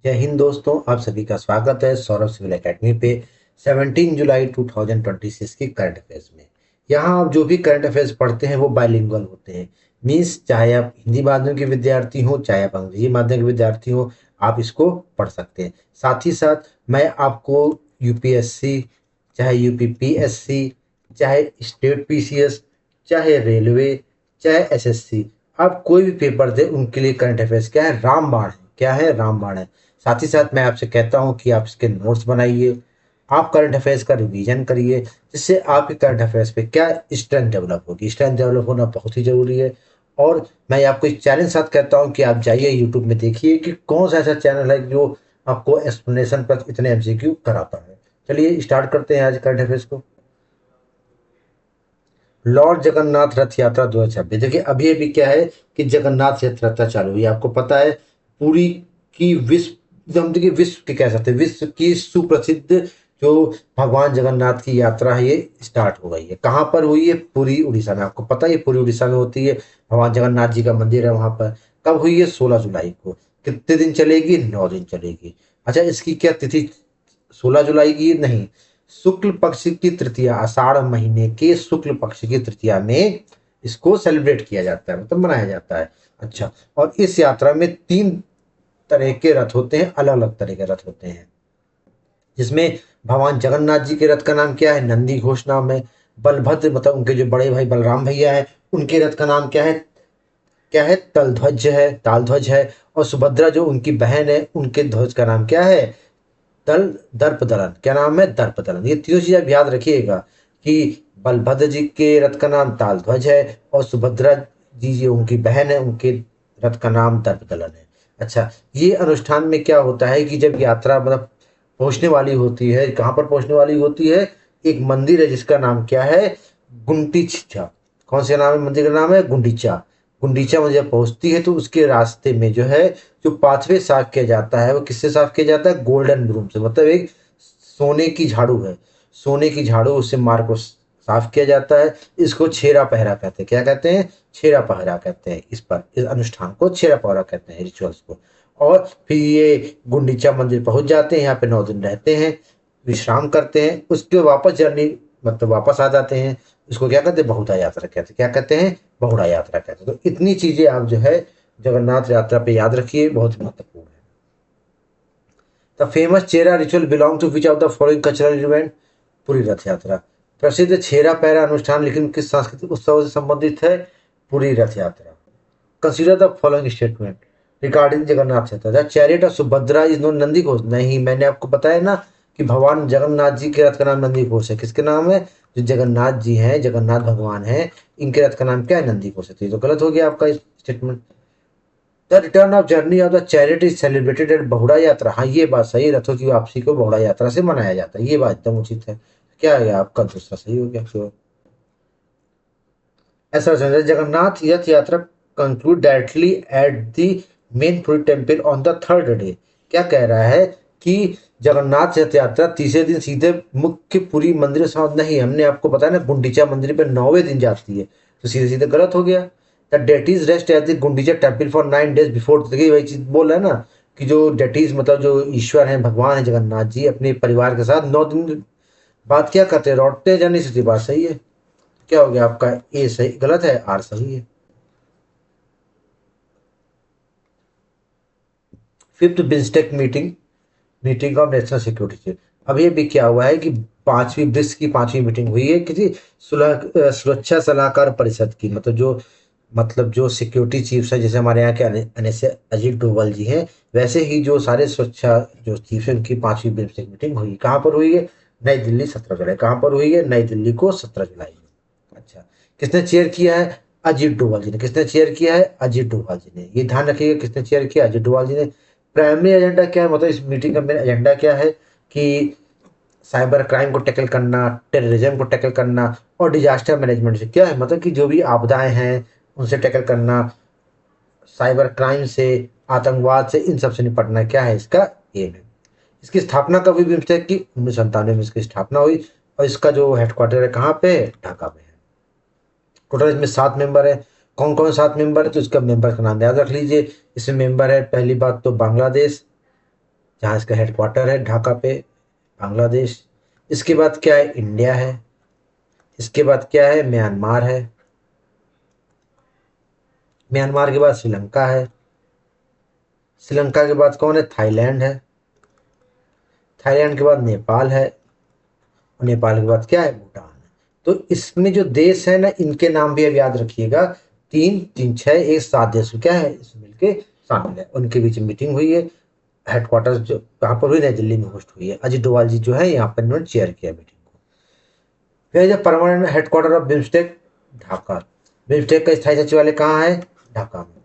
जय हिंद दोस्तों, आप सभी का स्वागत है सौरभ सिविल एकेडमी पे 17 जुलाई 2026 की करंट अफेयर्स में। यहाँ आप जो भी करंट अफेयर्स पढ़ते हैं वो बाइलिंगुअल होते हैं। मीन्स चाहे आप हिंदी माध्यम के विद्यार्थी हो चाहे आप अंग्रेजी माध्यम के विद्यार्थी हो, आप इसको पढ़ सकते हैं। साथ ही साथ मैं आपको यूपीएससी, चाहे यूपीपीएससी, चाहे स्टेट पीसीएस, चाहे रेलवे, चाहे एसएससी, आप कोई भी पेपर दे उनके लिए करंट अफेयर्स क्या है, रामबाण है। क्या है? रामबाण है। साथ ही साथ मैं आपसे कहता हूं कि आप इसके नोट्स बनाइए, आप करंट अफेयर्स का रिवीजन करिए, जिससे आपके करंट अफेयर्स पे क्या स्ट्रेंथ डेवलप होगी। स्ट्रेंथ डेवलप होना बहुत ही जरूरी है। और मैं आपको एक चैलेंज साथ कहता हूं कि आप जाइए यूट्यूब में देखिए कि कौन सा ऐसा चैनल है जो आपको एक्सप्लेनेशन पर इतने एमसीक्यू कराता है। चलिए स्टार्ट करते हैं आज करंट अफेयर्स को। लॉर्ड जगन्नाथ रथ यात्रा 2026। देखिए अभी अभी क्या है कि जगन्नाथ रथ यात्रा चालू हुई है, आपको पता है। पूरी की विश्व, हम देखिए विश्व की कह सकते हैं, विश्व की सुप्रसिद्ध जो भगवान जगन्नाथ की यात्रा है ये स्टार्ट हो गई है। कहाँ पर हुई है? पूरी उड़ीसा में। आपको पता है ये पूरी उड़ीसा में होती है। भगवान जगन्नाथ जी का मंदिर है वहां पर। कब हुई है? 16 जुलाई को। कितने दिन चलेगी? 9 दिन चलेगी। अच्छा, इसकी क्या तिथि? 16 जुलाई की नहीं, शुक्ल पक्ष की तृतीया, आषाढ़ महीने के शुक्ल पक्ष की तृतीया में इसको सेलिब्रेट किया जाता है, मतलब मनाया जाता है। अच्छा, और इस यात्रा में 3 तरह के रथ होते हैं, अलग अलग तरह के रथ होते हैं। जिसमें भगवान जगन्नाथ जी के रथ का नाम क्या है? नंदी घोष नाम है। बलभद्र मतलब उनके जो बड़े भाई बलराम भैया है, उनके रथ का नाम क्या है? क्या है? तलध्वज है, तालध्वज है। और सुभद्रा जो उनकी बहन है, उनके ध्वज का नाम क्या है? दल दर्प दलन। क्या नाम है? दर्प दलन। ये तीनों चीजें आप याद रखिएगा कि बलभद्र जी के रथ का नाम तालध्वज है और सुभद्रा जी जो उनकी बहन है उनके रथ का नाम दर्प दलन है। अच्छा, ये अनुष्ठान में क्या होता है कि जब यात्रा मतलब पहुंचने वाली होती है, कहाँ पर पहुंचने वाली होती है? एक मंदिर है जिसका नाम क्या है? गुंडीचा। कौन से नाम है? मंदिर का नाम है गुंडीचा। गुंडीचा में जब पहुंचती है तो उसके रास्ते में जो है, जो पाथवे साफ किया जाता है वो किससे साफ किया जाता है? गोल्डन ब्रूम से। मतलब एक सोने की झाड़ू है, सोने की झाड़ू, उससे मार्ग को साफ किया जाता है। इसको छेरा पहरा कहते हैं। क्या कहते हैं? छेरा पहरा कहते हैं। इस अनुष्ठान को छेरा पहरा कहते हैं, रिचुअल्स को। और फिर ये गुंडीचा मंदिर पहुंच जाते हैं, यहाँ पे 9 दिन रहते हैं, विश्राम करते हैं, उसके वापस जर्नी मतलब वापस आ जाते हैं। इसको क्या कहते हैं? बहुड़ा यात्रा कहते हैं। क्या कहते हैं? बहुड़ा यात्रा कहते हैं। तो इतनी चीजें आप जो है जगन्नाथ यात्रा पे याद रखिए, बहुत महत्वपूर्ण है। The famous Chhera ritual belong to which of the following cultural event? Puri Rath यात्रा। प्रसिद्ध छेरा पैरा अनुष्ठान लेकिन किस सांस्कृतिक उत्सव से संबंधित है? Puri Rath Yatra. Consider the following statement regarding Jagannath Yatra. The chariot of Subhadra is known Nandi Ghosh. नहीं, मैंने आपको बताया ना कि भगवान जगन्नाथ जी के रथ का नाम नंदी घोष है। किसके नाम है? जो जगन्नाथ जी हैं, जगन्नाथ भगवान हैं, इनके रथ का नाम क्या है? नंदी घोष है। तो ये तो गलत हो गया आपका statement. The return of journey of the chariot is celebrated at Bahuda Yatra. हाँ, ये बात सही है, रथों की वापसी को बहुड़ा यात्रा से मनाया जाता है, ये बात एकदम उचित है। क्या है आपका दूसरा सही हो गया? श्योर। ऐसा समझे जगन्नाथ रथ यात्रा conclude directly at the main Puri temple on the third day. क्या कह रहा है कि जगन्नाथ रथ यात्रा तीसरे दिन सीधे मुख्य पुरी मंदिर में समाप्त नहीं। हमने आपको बताया ना गुंडीचा मंदिर पे 9वें दिन जाती है, तो सीधे सीधे गलत हो गया। The deities rest at the Gundicha temple for 9 days before. देखिए वही चीज बोल रहा है ना कि जो डेटीज मतलब जो ईश्वर है, भगवान है जगन्नाथ जी, अपने परिवार के साथ 9 दिन बाद क्या करते हैं? लौटते हैं। जानी सीधी बात सही है। क्या हो गया आपका? ए सही, गलत है, आर सही है। Fifth BIMSTEC meeting, meeting of national security. अब ये भी क्या हुआ है कि पांचवी ब्रिक्स की पांचवी मीटिंग हुई है किसी सुरक्षा सलाहकार परिषद की। मतलब जो सिक्योरिटी चीफ्स हैं, जैसे हमारे यहाँ के NSA अजीत डोभाल जी हैं, वैसे ही जो सारे सुरक्षा जो चीफ हैं उनकी पांचवी बिम्स्टेक मीटिंग हुई। कहाँ पर हुई है? नई दिल्ली 17 जुलाई। कहाँ पर हुई है? नई दिल्ली को 17 जुलाई में। अच्छा, किसने चेयर किया है? अजीत डोभाल जी ने। किसने चेयर किया है? अजीत डोभाल जी ने। ये ध्यान रखिएगा, किसने चेयर किया? अजीत डोभाल जी ने। प्राइमरी एजेंडा क्या है, मतलब इस मीटिंग का मेन एजेंडा क्या है कि साइबर क्राइम को टैकल करना, टेररिज्म को टैकल करना और डिजास्टर मैनेजमेंट से क्या है, मतलब कि जो भी आपदाएं हैं उनसे टैकल करना, साइबर क्राइम से, आतंकवाद से, इन सब से निपटना क्या है इसका एम है। इसकी स्थापना कब हुई बिम्स्टेक की? 1997 में इसकी स्थापना हुई। और इसका जो हेडक्वार्टर है कहाँ पे? ढाका में है। टोटल इसमें 7 मेंबर है। कौन कौन 7 मेंबर है? तो इसका मेंबर का नाम याद रख लीजिए। इसमें मेंबर है, पहली बात तो बांग्लादेश, जहाँ इसका हेडक्वार्टर है ढाका पे, बांग्लादेश। इसके बाद क्या है, इंडिया है। इसके बाद क्या है, म्यांमार है। म्यांमार के बाद श्रीलंका है। श्रीलंका के बाद कौन है, थाईलैंड है। थाईलैंड के बाद नेपाल है। और नेपाल के बाद क्या है, भूटान है। तो इसमें जो देश है ना, इनके नाम भी अब याद रखिएगा। तीन तीन छः एक सात देश क्या है, इसमें मिलके शामिल है। उनके बीच मीटिंग हुई है। हेडक्वार्टर जो कहाँ पर हुई, नई दिल्ली में होस्ट हुई है। अजीत डोभाल जी जो है यहाँ पर इन्होंने चेयर किया मीटिंग को। फिर जो permanent headquarter of BIMSTEC, Dhaka. BIMSTEC का स्थायी सचिवालय कहाँ है, ढाका में।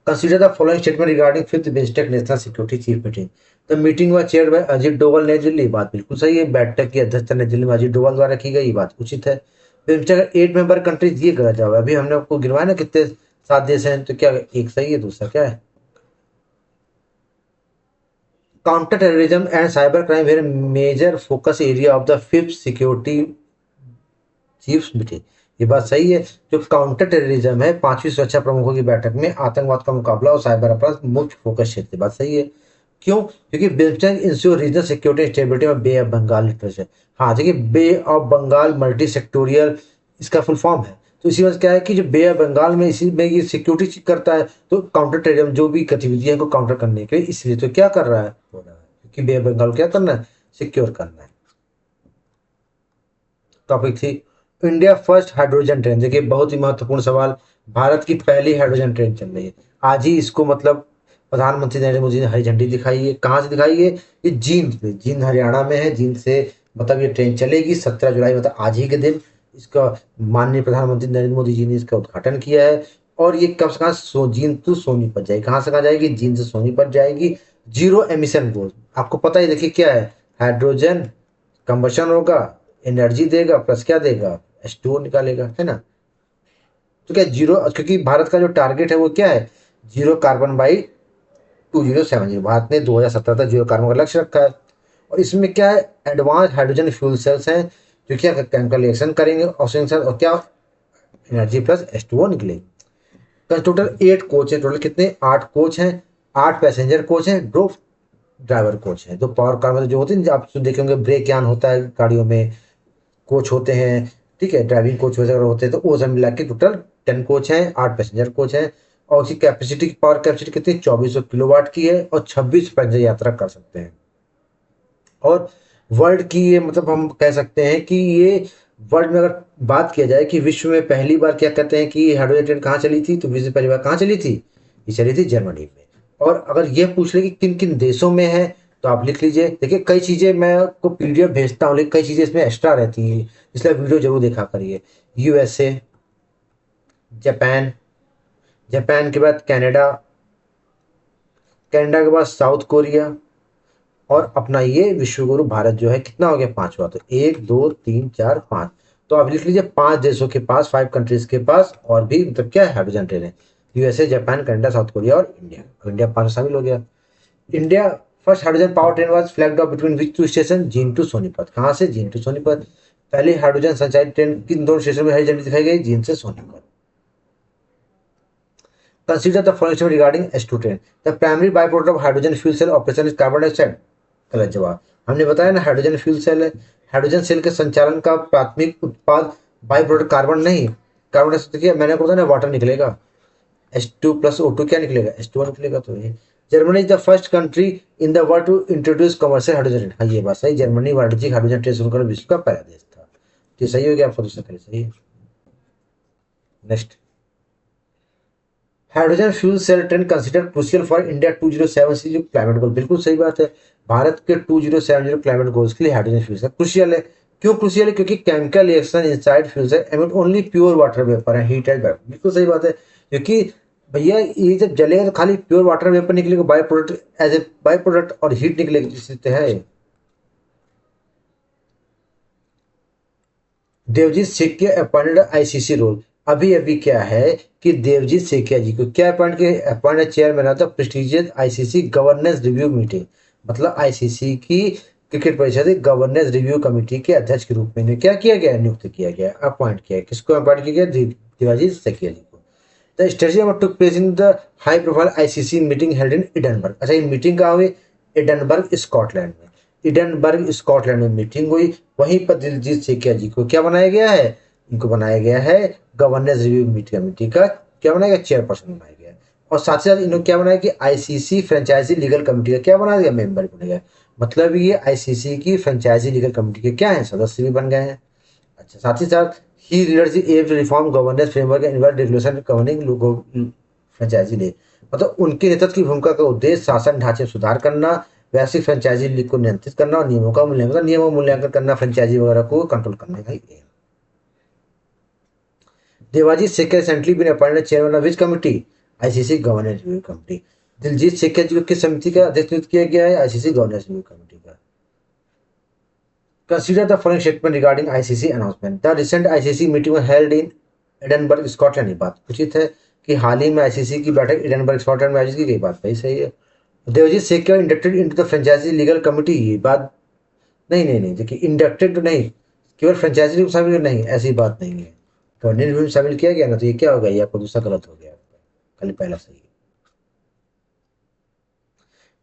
Consider the following statement regarding fifth BIMSTEC national security chief meeting. The meeting हुआ चेयर बाय अजीत डोभाल, नई दिल्ली। बात बिल्कुल सही है, बैठक की अध्यक्षता नई दिल्ली में अजीत डोभाल द्वारा की गई, बात उचित है। बिम्स्टेक 8 मेंबर कंट्रीज, ये गलत जवाब है। अभी हमने आपको गिनवाया ना कितने 7 देश हैं, तो क्या एक सही है, दूसरा क्या है। Counter terrorism and cyber crime were major focus area of the fifth security chiefs meeting. ये बात सही है। जो काउंटर टेररिज्म है, पांचवी सुरक्षा प्रमुखों की बैठक में आतंकवाद का मुकाबला और साइबर अपराध मुख्य फोकस क्षेत्र, बात सही है। क्यों, क्योंकि BIMSTEC ensure regional security stability में बे ऑफ बंगाल लिटरेचर। हाँ देखिए, बे ऑफ बंगाल मल्टी सेक्टोरियल इसका फुल फॉर्म है। तो इसी वजह से क्या है कि जो बे ऑफ बंगाल में इसी में ये सिक्योरिटी करता है, तो काउंटर टेररिज्म जो भी गतिविधियां को काउंटर करने के लिए, इसलिए तो क्या कर रहा है, हो रहा है, क्योंकि बे ऑफ बंगाल क्या करना है, सिक्योर करना है। टॉपिक थी इंडिया फर्स्ट हाइड्रोजन ट्रेन। देखिए बहुत ही महत्वपूर्ण सवाल। भारत की पहली हाइड्रोजन ट्रेन चल रही है आज ही। इसको मतलब प्रधानमंत्री नरेंद्र मोदी ने हरी झंडी दिखाई है। कहाँ से दिखाई है, ये जींद में, जींद हरियाणा में है। जींद से मतलब ये ट्रेन चलेगी 17 जुलाई, मतलब आज ही के दिन इसका माननीय प्रधानमंत्री नरेंद्र मोदी जी ने इसका उद्घाटन किया है। और ये कब से कहाँ, जींद टू सोनीपत जाएगी। कहाँ से कहाँ जाएगी, जींद से सोनीपत जाएगी। जीरो एमिशन गोल आपको पता ही, देखिए क्या है, हाइड्रोजन कंबशन होगा, एनर्जी देगा, प्लस क्या देगा, H2O निकालेगा, है ना। तो क्या जीरो, क्योंकि भारत का जो टारगेट है वो क्या है, जीरो कार्बन बाई 2070। भारत ने 2017 तक जीरो कार्बन का लक्ष्य रखा है। और इसमें क्या है, एडवांस हाइड्रोजन फ्यूल सेल्स हैं जो क्या केमिकल रिएक्शन करेंगे ऑक्सीजन सेल, और क्या एनर्जी प्लस H2O निकलेगी। टोटल 8 कोच है। टोटल कितने, 8 कोच हैं। 8 पैसेंजर कोच हैं, 2 ड्राइवर कोच हैं। जो पावर कार में जो होते हैं, आप देखे होंगे ब्रेक यान होता है गाड़ियों में, कोच होते हैं, ठीक है, ड्राइविंग कोच वगैरह होते हैं। तो वो सब मिला के टोटल 10 कोच हैं, 8 पैसेंजर कोच हैं। और उसकी कैपेसिटी, पावर कैपेसिटी कितनी, 2400 किलोवाट की है। और 26 पैसेंजर यात्रा कर सकते हैं। और वर्ल्ड की ये मतलब हम कह सकते हैं कि ये वर्ल्ड में अगर बात किया जाए कि विश्व में पहली बार क्या कहते हैं कि हाइड्रोजन ट्रेन कहाँ चली थी, तो विश्व में पहली बार कहाँ चली थी, ये चली थी जर्मनी में। और अगर ये पूछ ले कि किन किन देशों में है, तो आप लिख लीजिए। देखिए कई चीज़ें मैं आपको PDF भेजता हूँ, लेकिन कई चीज़ें इसमें एक्स्ट्रा रहती हैं, इसलिए वीडियो जरूर देखा करिए। USA, जापान, जापान के बाद कनाडा, कनाडा के बाद साउथ कोरिया, और अपना ये विश्व गुरु भारत जो है, कितना हो गया, पांचवा। तो 1 2 3 4 5। तो आप लिख लीजिए 5 देशों के पास, 5 कंट्रीज के पास और भी मतलब क्या है, हाइड्रोजन ट्रेन है। USA, Japan, Canada, South Korea और इंडिया। और इंडिया 5 शामिल हो गया। India first hydrogen power train was flagged off between which two station, Jind to Sonipat. कहाँ से, जींद टू सोनीपत। पहली हाइड्रोजन संचालित ट्रेन किन दोनों स्टेशन में हरी झंडी दिखाई गई, जींद से Sonipat. Consider the following regarding H2 train. The primary by product of hydrogen fuel cell operation is carbon dioxide. गलत जवाब। हमने बताया ना, हाइड्रोजन फ्यूल सेल है। हाइड्रोजन सेल के संचालन का प्राथमिक उत्पाद बाई प्रोडक्ट कार्बन नहीं, कार्बन डाइऑक्साइड। किया मैंने बताया ना, वाटर निकलेगा, H2 प्लस O2 क्या निकलेगा, H2O निकलेगा। तो ये Germany is the first country in the world to introduce commercial hydrogen. हाँ ये बात सही, जर्मनी वाणिज्यिक हाइड्रोजन ट्रेन शुरू कर विश्व का पहला देश था। तो सही हो गया, आपको दूसरा पहले सही है। Next, hydrogen fuel cell train consider crucial for India 2070 जो क्लाइमेट गोल। बिल्कुल सही बात है, भारत के 2070 क्लाइमेट गोल्स के लिए हाइड्रोजन फ्यूल सेल क्रूशियल है। क्यों क्रूशियल है, क्योंकि chemical reaction inside fuel cell emit only pure water vapour है, हीट एज। बिल्कुल सही बात है, क्योंकि भैया ये जब जलेगा तो खाली प्योर वाटर वेपर निकलेगा, by product as a by product, और हीट निकलेगी, जिससे है। Devjit Sethia appointed ICC role. अभी अभी क्या है कि देवजीत सेठिया जी को क्या अपॉइंट किया, appointed chairman of the prestigious ICC governance review meeting. मतलब ICC की क्रिकेट परिषद गवर्नेंस रिव्यू कमेटी के अध्यक्ष के रूप में इन्हें क्या किया गया, नियुक्त किया गया, अपॉइंट किया। किसको अपॉइंट किया गया, देवजीत सेठिया जी को। The strategy took place in the high profile ICC meeting held in Edinburgh. अच्छा, ये मीटिंग कहाँ हुई? एडनबर्ग स्कॉटलैंड में। एडनबर्ग स्कॉटलैंड में मीटिंग हुई। वहीं पर दिलजीत सेठिया जी को क्या बनाया गया है? इनको बनाया गया है गवर्नेंस रिव्यू कमेटी का क्या बनाया गया? चेयरपर्सन बनाया गया। और साथ ही साथ इन्होंने क्या बनाया कि आईसीसी फ्रेंचाइजी लीगल कमेटी का क्या बनाया गया? मेंबर बन गया। मतलब ये आईसीसी की फ्रेंचाइजी लीगल कमेटी के क्या है? सदस्य भी बन गए हैं। अच्छा, साथ ही साथ ही leaders the aim to reform governance framework and regulation governing franchise league. मतलब उनके नेतृत्व की भूमिका का उद्देश्य शासन ढांचे में सुधार करना, वैश्विक फ्रेंचाइजी लीग को नियंत्रित करना और नियमों का मूल्यांकन, नियमों मूल्यांकन करना, फ्रेंचाइजी वगैरह को कंट्रोल करने का ही है। Devajit Saikia recently been appointed chairman of which committee? ICC governance review committee. Devajit Saikia ji को किस समिति का अध्यक्ष नियुक्त किया गया है? आईसीसी गवर्नेंस रिव्यू कमेटी का। Consider the following statement regarding ICC announcement. The recent ICC meeting was held in Edinburgh Scotland. ये बात उचित है कि हाल ही में आईसीसी की बैठक एडनबर्ग स्कॉटलैंड में आयोजित की गई। बात भाई सही है। Devajit Saikia inducted into the franchise legal committee. ये बात नहीं नहीं नहीं, देखिए इंडक्टेड तो नहीं, केवल फ्रेंचाइजी में शामिल नहीं, ऐसी बात नहीं है। गवर्नेंस में शामिल किया गया ना, तो ये क्या हो गया? ये आपको दूसरा गलत हो गया, खाली पहला सही है।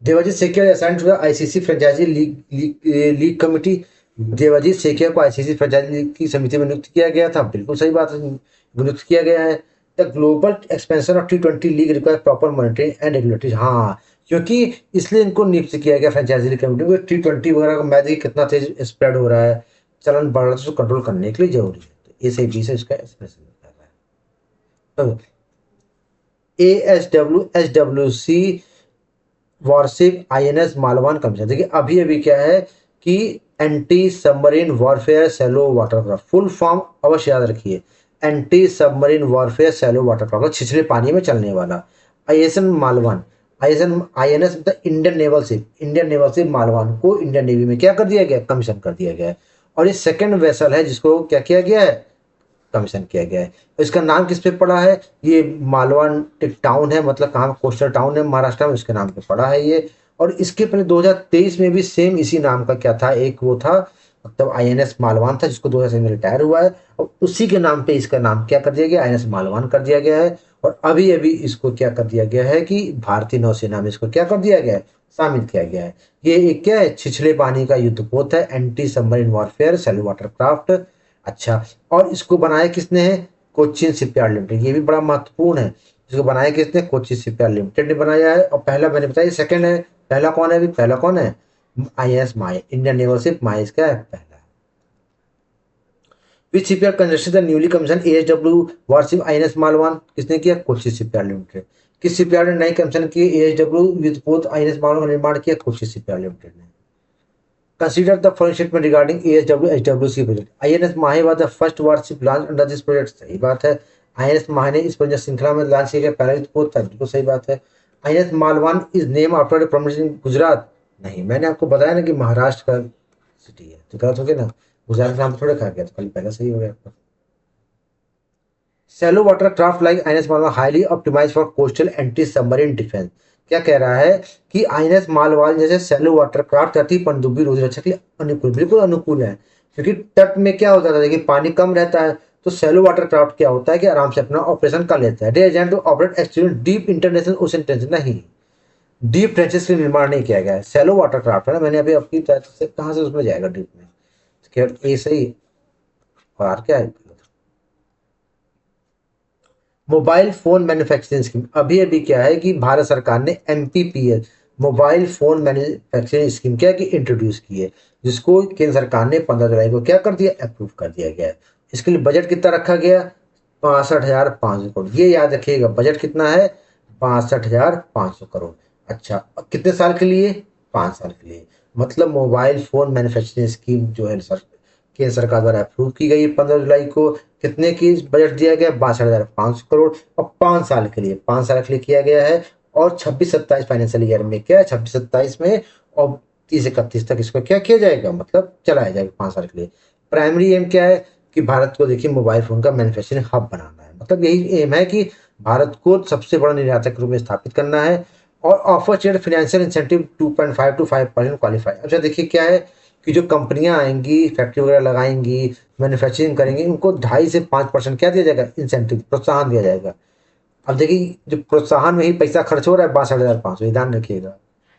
Devajit Saikia assigned to the ICC franchise league committee. Devajit Sethia को आईसीसी फ्रेंचाइजी लीग की समिति में नियुक्त किया गया था। बिल्कुल सही बात है, नियुक्त किया गया है। The global expansion of T20 league require proper monitoring and regulatory. हाँ, क्योंकि इसलिए इनको नियुक्त किया गया फ्रेंचाइजी लीग कमेटी को। T20 वगैरह का मैच देखिए कितना तेज स्प्रेड हो रहा है, चलन बढ़ रहा है, तो उसको कंट्रोल करने के लिए जरूरी है। तो ए सही बी से इसका एक्सप्रेशन कर रहा है। ASWSWC warship INS Malvan commission. देखिए अभी अभी क्या है कि anti submarine warfare shallow watercraft, full form अवश्य याद रखिए, anti submarine warfare shallow watercraft, छिछले पानी में चलने वाला। आईएसएन मालवान, आईएनएस मतलब इंडियन नेवल शिप मालवान को इंडियन नेवी में क्या कर दिया गया? कमीशन कर दिया गया है। और ये सेकंड वेसल है जिसको क्या किया गया है? कमीशन किया गया है। तो इसका नाम किस पे पड़ा है? ये मालवान एक टाउन है, मतलब कहाँ कोस्टल टाउन है महाराष्ट्र में, उसके नाम पे पड़ा है ये। और इसके पहले 2023 में भी सेम इसी नाम का क्या था, एक वो था, मतलब आईएनएस मालवान था, जिसको 2023 में रिटायर हुआ है, और उसी के नाम पे इसका नाम क्या कर दिया गया? आईएनएस मालवान कर दिया गया है। और अभी अभी इसको क्या कर दिया गया है कि भारतीय नौसेना में इसको क्या कर दिया गया है? शामिल किया गया है। ये एक क्या है? छिछले पानी का युद्धपोत है, anti submarine warfare cell watercraft. अच्छा, और इसको बनाया किसने है? Cochin shipyard limited. ये भी बड़ा महत्वपूर्ण है। इसको बनाया किसने? कोचिन शिपयार्ड लिमिटेड ने बनाया है। और पहला मैंने बताया सेकंड है, पहला कौन है? अभी पहला कौन है? INS Mahe, Indian naval ship Mahe इसका है पहला। Which shipyard constructed the newly commission ASW warship INS Malvan? किसने किया? Cochin shipyard limited. किस शिपयार्ड ने नई कमीशन की एएसडब्ल्यू युद्धपोत आईएनएस मालवान का निर्माण किया? कोचिन शिपयार्ड लिमिटेड ने। Consider the following statement regarding ASW HWC project. INS Mahi was the first warship launched under this project. सही बात है। INS Mahi ने इस प्रोजेक्ट श्रृंखला में लॉन्च किया गया पहला युद्धपोत था, बिल्कुल सही बात है। INS Malvan is name after a prominent in Gujarat. नहीं, मैंने आपको बताया ना कि महाराष्ट्र का सिटी है, तो गलत हो गया ना, गुजरात का नाम थोड़े खा गया, तो कल पहले सही हो गया आपका। Shallow water craft like INS Malvan highly optimise for coastal anti submarine defence. क्या कह रहा है कि आईएनएस मालवान जैसे सैलो वाटर क्राफ्ट तटी पनडुब्बी रोधी रक्षा के लिए अनुकूल, बिल्कुल अनुकूल है। क्योंकि तट में क्या होता था, देखिए पानी कम रहता है, तो सैलो वाटर क्राफ्ट क्या होता है कि आराम से अपना ऑपरेशन कर लेता है। Design to operate extreme deep international ocean trench. नहीं, डीप ट्रेंचेस का निर्माण नहीं किया गया है, सैलो वाटर क्राफ्ट है ना। मैंने अभी आपकी से कहाँ से उसमें जाएगा डीप में, केवल ए सही। और आर क्या है? Mobile phone manufacturing scheme. अभी अभी क्या है कि भारत सरकार ने एमपीपीएल मोबाइल फोन मैन्युफैक्चरिंग स्कीम क्या कि इंट्रोड्यूस की है, जिसको केंद्र सरकार ने 15 जुलाई को क्या कर दिया? अप्रूव कर दिया गया है। इसके लिए बजट कितना रखा गया? 62,500 करोड़। ये याद रखिएगा, बजट कितना है? 62,500 करोड़। अच्छा, कितने साल के लिए? 5 साल के लिए। मतलब मोबाइल फोन मैन्युफैक्चरिंग स्कीम जो है सर केंद्र सरकार द्वारा अप्रूव की गई 15 जुलाई को। कितने की बजट दिया गया? 62,500 करोड़। और 5 साल के लिए, 5 साल के लिए किया गया है। और 26-27 फाइनेंशियल ईयर में क्या है? 26-27 में और 30-31 तक इसको क्या किया जाएगा? मतलब चलाया जाएगा 5 साल के लिए। प्राइमरी एम क्या है कि भारत को देखिए मोबाइल फोन का मैन्युफैक्चरिंग हब बनाना है। मतलब यही एम है कि भारत को सबसे बड़ा निर्यातक के रूप में स्थापित करना है। और offer state financial incentive 2.5 to 5% qualify. अच्छा देखिए क्या है कि जो कंपनियां आएंगी, फैक्ट्री वगैरह लगाएंगी, मैन्युफैक्चरिंग करेंगी, उनको 2.5 से 5% क्या दिया जाएगा? इंसेंटिव, प्रोत्साहन दिया जाएगा। अब देखिए जो प्रोत्साहन में ही पैसा खर्च हो रहा है 62,500, ये ध्यान रखिएगा,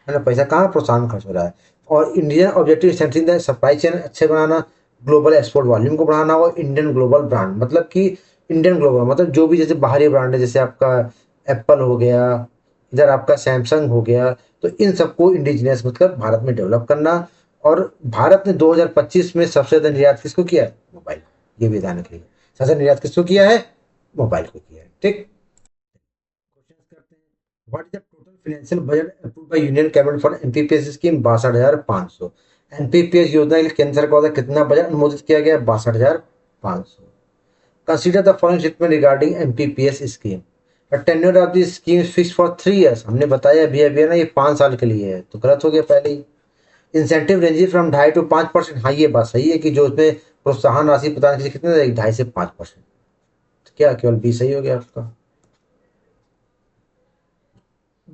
है ना। पैसा कहाँ प्रोत्साहन खर्च हो रहा है। और Indian objective centering the supply chain अच्छे बनाना, ग्लोबल एक्सपोर्ट वॉल्यूम को बढ़ाना और इंडियन ग्लोबल ब्रांड, मतलब कि इंडियन ग्लोबल मतलब जो भी जैसे बाहरी ब्रांड है, जैसे आपका एप्पल हो गया, इधर आपका सैमसंग हो गया, तो इन सबको इंडिजिनियस मतलब भारत में डेवलप करना। और भारत ने 2025 में सबसे ज़्यादा निर्यात किसको किया है? मोबाइल। ये भी ध्यान रखिएगा, सबसे ज़्यादा निर्यात किसको किया है? मोबाइल को किया है। ठीक, क्वेश्चंस करते हैं। What is the total financial budget approved by union cabinet for NPPS scheme? 62,500। NPPS योजना के लिए केंद्र सरकार द्वारा कितना बजट अनुमोदित किया गया? 62,500। Consider the following statement regarding MPPS scheme. The tenure of this scheme fix for 3 years. हमने बताया अभी अभी है ना, ये 5 साल के लिए है, तो गलत हो गया पहले ही। Incentive range from 2.5 to 5%। हाँ, ये बात सही है कि जो उसमें प्रोत्साहन राशि प्रदान की कितने रहेगी? 2.5 से 5%। तो क्या केवल बी सही हो गया आपका?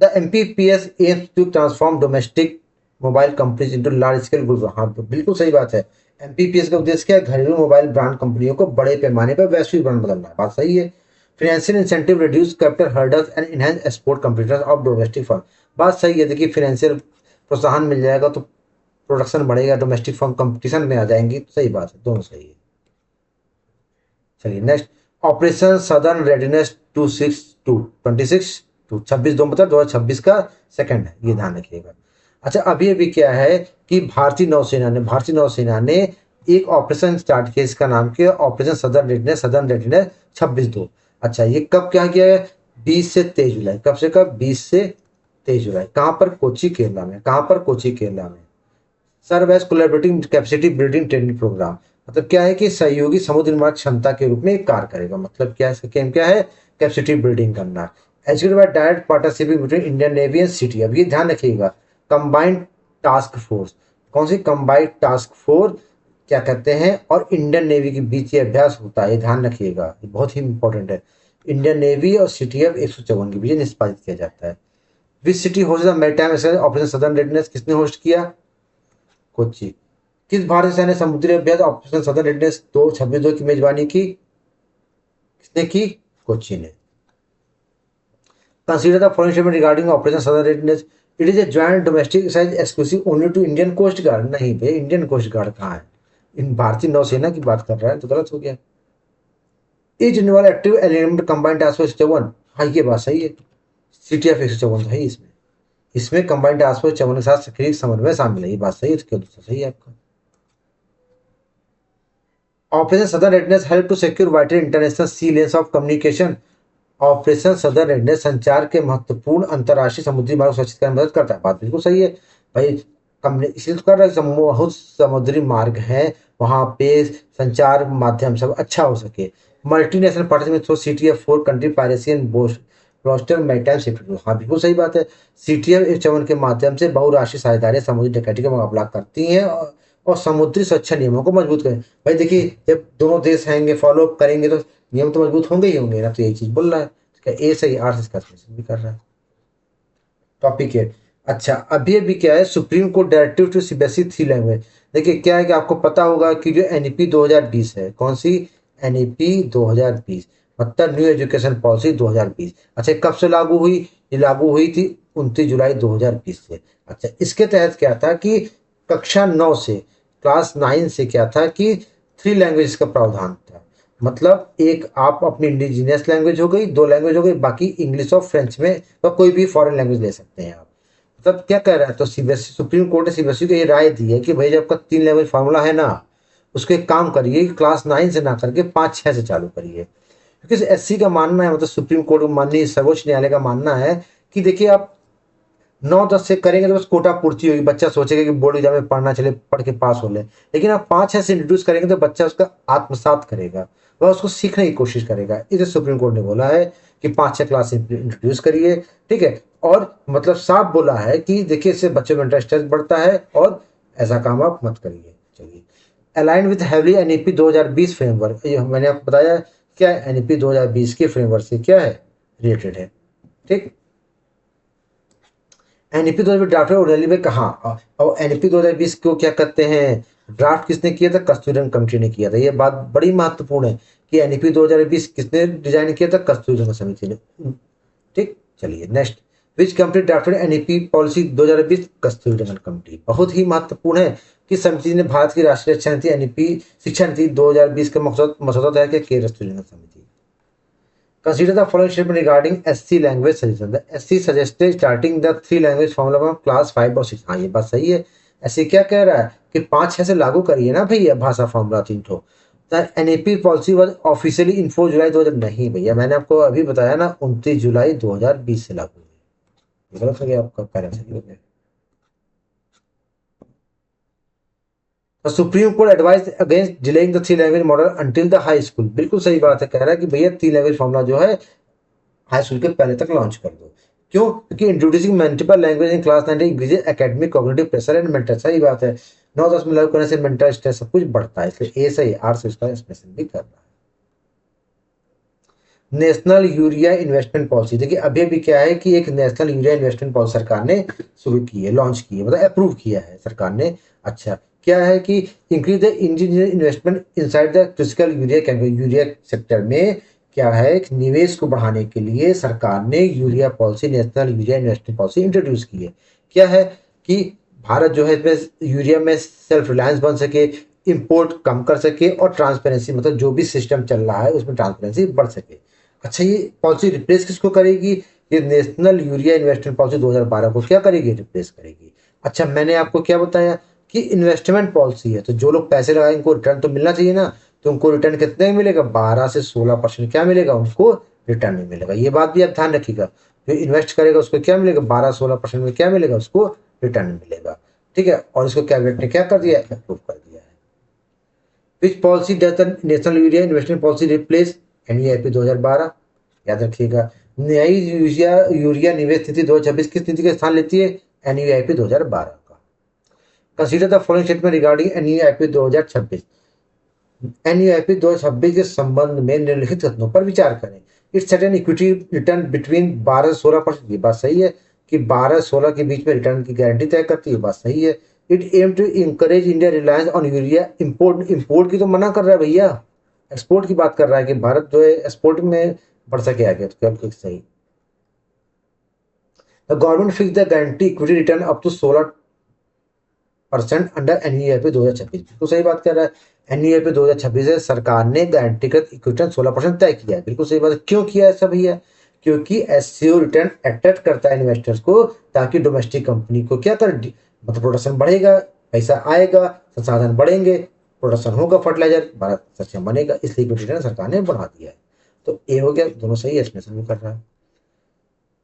The MPPS aims to transform domestic mobile companies into large scale group. हाँ, तो बिल्कुल सही बात है। एमपीपीएस का उद्देश्य क्या है? घरेलू मोबाइल ब्रांड कंपनियों को बड़े पैमाने पर वैश्विक ब्रांड बदलना है। बात सही है। Financial incentive reduce capital hurdles and enhance export competitors of domestic firm. बात सही है। देखिए फिनेंशियल प्रोत्साहन मिल जाएगा तो प्रोडक्शन बढ़ेगा, डोमेस्टिक फर्म कंपटीशन में आ जाएंगी, तो सही बात है, दोनों सही है। चलिए नेक्स्ट, ऑपरेशन सदर्न रेडीनेस 26 दो मतलब 2026 का सेकंड है, ये ध्यान रखिएगा। अच्छा, अभी अभी क्या है कि भारतीय नौसेना ने एक ऑपरेशन स्टार्ट किया, इसका नाम किया ऑपरेशन सदर्न रेडीनेस 26/2। अच्छा, ये कब क्या किया है? 20 से 23 जुलाई। कब से कब? 20 से 23 जुलाई। कहाँ पर? कोची केरला में। कहाँ पर? कोची केरला में। Serve as collaborating capacity building training programme. मतलब क्या है कि सहयोगी समुद्र निर्माण क्षमता के रूप में कार्य करेगा। मतलब क्या है इसका केम क्या है? कैपेसिटी बिल्डिंग करना। Educated by direct partnership between Indian navy and city. अब ये ध्यान रखिएगा, कंबाइंड टास्क फोर्स। कौन सी? कंबाइंड टास्क फोर्स क्या कहते हैं, और इंडियन नेवी के बीच ये अभ्यास होता है, ये ध्यान रखिएगा, ये बहुत ही इंपॉर्टेंट है। इंडियन नेवी और सीटीएफ 154 के बीच निष्पादित किया जाता है। Which city host the maritime operation southern redness? किसने होस्ट किया? कोच्चि। किस भारतीय सेना ने समुद्री अभ्यास ऑपरेशन सदर्न रेडनेस 26/2 की मेजबानी की? किसने की? कोच्चि ने। Consider the following statement regarding operation southern readiness. It is a joint domestic exercise exclusive only to Indian coast guard. नहीं भाई, इंडियन कोस्ट गार्ड कहाँ है? इन भारतीय नौसेना की बात कर रहा है, तो गलत हो गया। Is involve active element combined task force 154। हाँ, ये बात सही है। सीटीएफ 154 है इसमें। इसमें कंबाइंड टास्क फोर्स 154 के साथ सक्रिय समन्वय शामिल है, ये बात सही है, तो क्यों दूसरा सही है आपका। Operation southern readiness help to secure vital international sea lanes of communication. Operation southern readiness संचार के महत्वपूर्ण अंतर्राष्ट्रीय समुद्री मार्ग सुरक्षित करने में मदद करता है। बात बिल्कुल सही है भाई। इसलिए तो कर रहा है, बहुत समुद्री मार्ग है, वहाँ पे संचार माध्यम सब अच्छा हो सके। Multinational partnership through CTF 4 country piracy and booster maritime safety. हाँ, बिल्कुल सही बात है। CTF 154 के माध्यम से बहुराष्ट्रीय साझेदारी समुद्री डकैती का मुकाबला करती हैं और समुद्री सुरक्षा नियमों को मजबूत करें। भाई देखिए, जब दोनों देश आएंगे फॉलो अप करेंगे तो नियम तो मजबूत होंगे ही होंगे ना, तो यही चीज बोल रहा है। क्या ए सही? आर इसका भी कर रहा है। टॉपिक है। अच्छा, अभी अभी क्या है, supreme court directive to CBSE 3 language. देखिए क्या है कि आपको पता होगा कि जो एनईपी 2020 है, कौन सी? एनईपी 2020 मतलब न्यू एजुकेशन पॉलिसी 2020। अच्छा, कब से लागू हुई? ये लागू हुई थी 29 जुलाई 2020 से। अच्छा, इसके तहत क्या था कि कक्षा 9 से क्लास 9 से क्या था कि 3 लैंग्वेज का प्रावधान था। मतलब एक आप अपनी इंडिजिनियस लैंग्वेज हो गई, 2 लैंग्वेज हो गई, बाकी इंग्लिश और फ्रेंच में, तो कोई भी फॉरेन लैंग्वेज ले सकते हैं आप। मतलब क्या कह रहा है, तो सीबीएसई सुप्रीम कोर्ट ने सीबीएसई को ये राय दी है कि भाई जब आपका 3 लैंग्वेज फार्मूला है ना, उसके काम करिए, क्लास 9 से ना करके 5-6 से चालू करिए। क्योंकि एससी का मानना है, मतलब सुप्रीम कोर्ट माननीय सर्वोच्च न्यायालय का मानना है कि देखिए आप 9-10 से करेंगे तो बस कोटा पूर्ति होगी, बच्चा सोचेगा कि बोर्ड एग्जाम में पढ़ना चले, पढ़ के पास हो ले। लेकिन आप 5-6 से इंट्रोड्यूस करेंगे तो बच्चा उसका आत्मसात करेगा, वह उसको सीखने की कोशिश करेगा। इसे सुप्रीम कोर्ट ने बोला है कि 5-6 क्लास इंट्रोड्यूस करिए, ठीक है। और मतलब साफ बोला है कि देखिए इससे बच्चों में इंटरेस्ट बढ़ता है और ऐसा काम आप मत करिए। चलिए, align with heavily NEP 2020 framework. ये मैंने आपको बताया क्या एनईपी 2020 के फ्रेमवर्क से क्या है रिलेटेड है, ठीक। एनईपी 2020 ड्राफ्ट ओरिजिनली में कहा, और एनईपी 2020 को क्या कहते हैं, ड्राफ्ट किसने किया था? कस्तूरन कमेटी ने किया था। ये बात बड़ी महत्वपूर्ण है कि एनईपी 2020 किसने डिजाइन किया था? कस्तूरन समिति ने। ठीक, चलिए next. Which company drafted NEP policy 2020? Kasturba committee. बहुत ही महत्वपूर्ण है कि समिति ने भारत की राष्ट्रीय शिक्षा नीति एनईपी शिक्षा नीति 2020 का मसौदा तैयार किया, के कस्तूरबा समिति। Consider the following statement regarding SC language suggestion. The SC suggested starting the 3 language formula from class 5 और 6। हाँ, ये बात सही है। ऐसे क्या कह रहा है कि 5-6 से लागू करिए ना भैया भाषा फॉर्मूला 3 ठो। एनईपी पॉलिसी वॉज ऑफिशियली इन 4 जुलाई 2000। नहीं भैया, मैंने आपको अभी बताया ना 29 जुलाई 2020 से लागू हुई। गलत हो गया आपका, पहले सही हो गया। The supreme court advise against delaying the 3 language model until the high school. बिल्कुल सही बात है, कह रहा है कि भैया 3 लैंग्वेज फॉर्मूला जो है हाई स्कूल के पहले तक लॉन्च कर दो। क्यों? क्योंकि introducing multiple language in class 9 increases academic cognitive pressure and mental. सही बात है, 9-10 में लागू करने से मेंटल स्ट्रेस सब कुछ बढ़ता है, इसलिए ए सही, आर से इसका एक्सप्रेशन भी कर रहा है। National urea investment policy. देखिए अभी अभी क्या है कि एक नेशनल यूरिया इन्वेस्टमेंट पॉलिसी सरकार ने शुरू की है, लॉन्च की है, मतलब अप्रूव किया है सरकार ने। अच्छा, क्या है कि increase the Indian investment inside the critical urea category. Urea sector में क्या है, निवेश को बढ़ाने के लिए सरकार ने urea policy, national urea investment policy introduce की है। क्या है कि भारत जो है इसमें यूरिया में सेल्फ रिलायंस बन सके, इंपोर्ट कम कर सके और ट्रांसपेरेंसी, मतलब जो भी सिस्टम चल रहा है उसमें ट्रांसपेरेंसी बढ़ सके। अच्छा, ये पॉलिसी रिप्लेस किसको करेगी? ये नेशनल यूरिया इन्वेस्टमेंट पॉलिसी 2012 को क्या करेगी? रिप्लेस करेगी। अच्छा, मैंने आपको क्या बताया कि इन्वेस्टमेंट पॉलिसी है, तो जो लोग पैसे लगाएंगे उनको रिटर्न तो मिलना चाहिए ना। तो उनको रिटर्न कितने मिलेगा? 12 से 16% क्या मिलेगा उनको? रिटर्न में मिलेगा। ये बात भी आप ध्यान रखिएगा, जो इन्वेस्ट करेगा उसको क्या मिलेगा? 12-16% में क्या मिलेगा उसको? रिटर्न मिलेगा। ठीक है, और इसको कैबिनेट ने क्या कर दिया? अप्रूव कर दिया है। Which policy does the national urea investment policy replace? NEIP 2012। याद रखिएगा, नई यूरिया निवेश नीति 2026 किस नीति का स्थान लेती है? एनईआईपी 2012 का। Consider the following statement regarding NEIP 2026। NEIP 2026 के संबंध में निम्नलिखित कथनों पर विचार करें। It's set an equity return between 12-16%। ये बात सही है कि 12-16 के बीच में रिटर्न की गारंटी तय करती है, बात सही है। It aim to encourage India reliance on urea import की तो मना कर रहा है भैया, एक्सपोर्ट की बात कर रहा है कि भारत जो है एक्सपोर्ट में बढ़ सके आगे, तो क्या सही। The government fix the guarantee equity return up to 16% under NEIP 2026। बिल्कुल सही बात कर रहा है। एनईआईपी 2026 से सरकार ने गारंटीकृत इक्विटी रिटर्न 16% तय किया है। बिल्कुल सही बात है। क्यों किया ऐसा भैया? क्योंकि एससीओ रिटर्न अट्रैक्ट करता है इन्वेस्टर्स को, ताकि डोमेस्टिक कंपनी को क्या कर, मतलब प्रोडक्शन बढ़ेगा, पैसा आएगा, संसाधन बढ़ेंगे, प्रोडक्शन होगा, फर्टिलाइजर, भारत सक्षम बनेगा, इसलिए इक्विटी रिटर्न सरकार ने बढ़ा दिया है। तो ए हो गया, दोनों सही एक्सप्लेनेशन भी कर रहा है।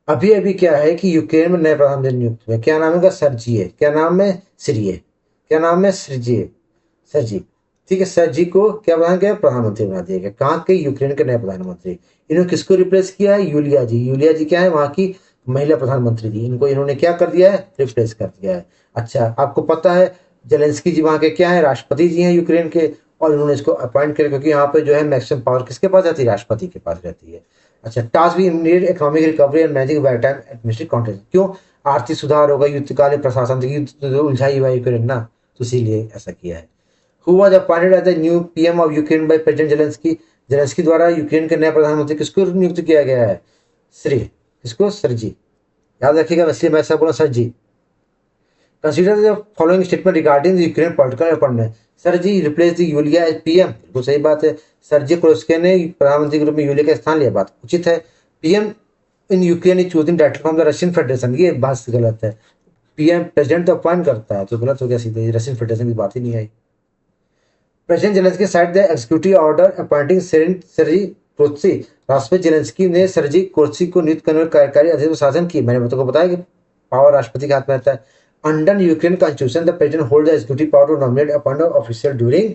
अभी अभी क्या है कि यूक्रेन में नए प्रधानमंत्री नियुक्त हुए, क्या नाम है? सर्जी। क्या नाम है? सिरिये। क्या नाम है? सर्जी। ठीक है, सर्जी को क्या बना गया? प्रधानमंत्री बना दिया गया। कहाँ के? यूक्रेन के नए प्रधानमंत्री। इन्होंने किसको रिप्लेस किया है? यूलिया जी। यूलिया जी क्या है? वहां की महिला प्रधानमंत्री थी, इनको इन्होंने क्या कर दिया है? रिप्लेस कर दिया है। अच्छा, आपको पता है जेलेंस्की जी वहां के क्या है? राष्ट्रपति जी हैं यूक्रेन के, और इन्होंने इसको अपॉइंट किया क्योंकि यहाँ पे जो है मैक्सिमम पावर किसके पास रहती है? राष्ट्रपति के पास रहती है। अच्छा, टास्क भी immediate economic recovery and managing time administrative contact. क्यों? आर्थिक सुधार होगा, युद्धकालीन प्रशासन युद्ध उलझाई हुआ यूक्रेन ना, तो इसीलिए ऐसा किया है। Who was appointed as the new PM of Ukraine by president Zelensky? Zelensky द्वारा यूक्रेन के नए प्रधानमंत्री किसको नियुक्त किया गया है? किसको? सरजी। याद रखिएगा, इसलिए मैं ऐसा बोला सरजी। Consider the following statement regarding the Ukraine political appointment. Serhiy replace the Yulia as PM. बिल्कुल सही बात है। सर्जी क्रोस्के ने प्रधानमंत्री के रूप में यूलिया का स्थान लिया, बात उचित है। PM in Ukraine is choosing director from the Russian federation, ये बात गलत है। पीएम प्रेसिडेंट तो अपॉइंट करता है, तो गलत हो गया सीधे, रशियन फेडरेशन की बात ही नहीं आई। President Zelensky signed the executive order appointing Serhiy Krotsi. राष्ट्रपति जेलेंस्की ने सर्जी क्रोत्सी को नियुक्त करने का कार्यकारी अधिकार शासन की। मैंने तो बताया कि पावर राष्ट्रपति के हाथ में रहता है। Under Ukraine constitution the president hold the executive power to nominate appoint official during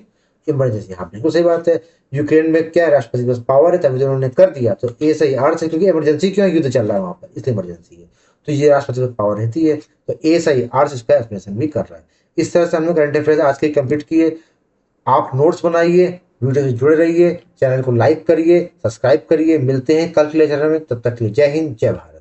emergency. हाँ, बिल्कुल सही बात है। यूक्रेन में क्या है? राष्ट्रपति के पास पावर है, तभी तो उन्होंने कर दिया। तो ए सही, आर से, क्योंकि इमरजेंसी क्यों है? युद्ध चल रहा है वहां पर, इसलिए इमरजेंसी है, तो ये राष्ट्रपति के पास पावर रहती है। तो ए सही, आर से इसका एक्सप्लेनेशन भी कर रहा है। इस तरह से हमने करंट अफेयर्स आज के कंप्लीट किए। आप नोट्स बनाइए, वीडियो से जुड़े रहिए, चैनल को लाइक करिए, सब्सक्राइब करिए। मिलते हैं कल के लेक्चर में, तब तक के लिए जय हिंद, जय भारत।